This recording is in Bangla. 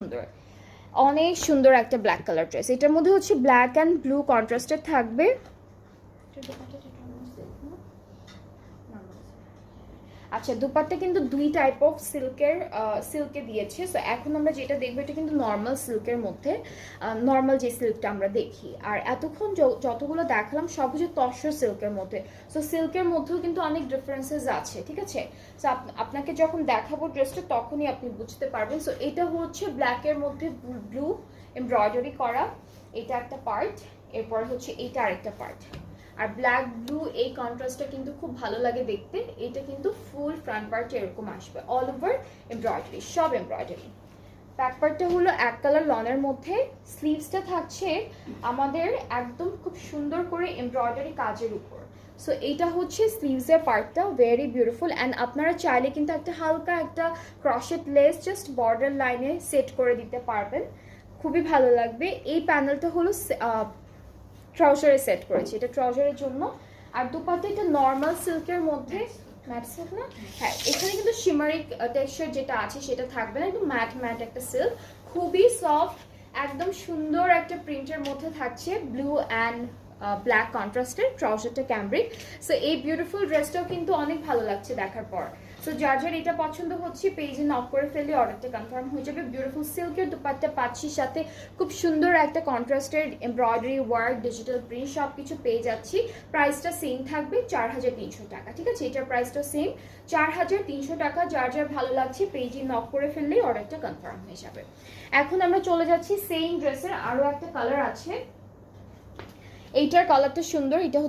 সুন্দর, অনেক সুন্দর একটা ব্ল্যাক কালার ড্রেস। এটার মধ্যে হচ্ছে ব্ল্যাক অ্যান্ড ব্লু কন্ট্রাস্টেড থাকবে। আচ্ছা, দুপাট্টা কিন্তু দুই টাইপ অফ সিল্কে দিয়েছে। সো এখন আমরা যেটা দেখবো এটা কিন্তু নর্মাল সিল্কের মধ্যে, নর্মাল যে সিল্কটা আমরা দেখি। আর এতক্ষণ যতগুলো দেখালাম সব হচ্ছে তসর সিল্কের মধ্যে। সো সিল্কের মধ্যেও কিন্তু অনেক ডিফারেন্সেস আছে, ঠিক আছে? সো আপনাকে যখন দেখাবো ড্রেসটা তখনই আপনি বুঝতে পারবেন। সো এটা হচ্ছে ব্ল্যাকের মধ্যে ব্লু এমব্রয়ডারি করা, এটা একটা পার্ট। এরপর হচ্ছে এইটা আরেকটা পার্ট। আর ব্ল্যাক ব্লু এই কন্ট্রাস্টটা কিন্তু খুব ভালো লাগে দেখতে। এটা কিন্তু ফুল ফ্রন্ট পার্ট এরকম আসবে, অল ওভার এমব্রয়ডারি, সব এমব্রয়ডারি। ব্যাক পার্টটা হলো এক কালার লনের মধ্যে। স্লিভসটা থাকছে আমাদের একদম খুব সুন্দর করে এমব্রয়ডারি কাজের উপর। সো এইটা হচ্ছে স্লিভসের পার্টটা, ভেরি বিউটিফুল। অ্যান্ড আপনারা চাইলে কিন্তু একটা হালকা একটা ক্রশেট লেস জাস্ট বর্ডার লাইনে সেট করে দিতে পারবেন, খুবই ভালো লাগবে। এই প্যানেলটা হলো ট্রাউজারে সেট করেছি, এটা ট্রাউজারের জন্য। আর দুপাট্টা এটা নর্মাল সিল্কের মধ্যে, ম্যাট সিল্ক না, হ্যাঁ এখানে কিন্তু শিমারিক টেক্সচার যেটা আছে সেটা থাকবে না, একদম ম্যাট ম্যাট একটা সিল্ক, খুবই সফট, একদম সুন্দর একটা প্রিন্টের মধ্যে থাকছে। ব্লু অ্যান্ড ব্ল্যাক কন্ট্রাস্টের, ট্রাউজারটা ক্যামব্রিক। সো এই বিউটিফুল ড্রেসটাও কিন্তু অনেক ভালো লাগছে দেখার পর। সো যার যার এটা পছন্দ হচ্ছে পেজে নক করে ফেললে অর্ডারটা কনফার্ম হয়ে যাবে। বিউটিফুল সিল্কের দুপাট্টা পাচ্ছি, সাথে খুব সুন্দর একটা contrasted embroidery work, digital print সব কিছু পেয়ে যাচ্ছি। প্রাইসটা সেম থাকবে 4300 টাকা, ঠিক আছে? এটার প্রাইসটা সেম 4300 টাকা। যার যার ভালো লাগছে পেজে নক করে ফেললেই অর্ডারটা কনফার্ম হয়ে যাবে। এখন আমরা চলে যাচ্ছি সেম ড্রেসের আরও একটা কালার আছে, এইটার কালারটা সুন্দর। এটা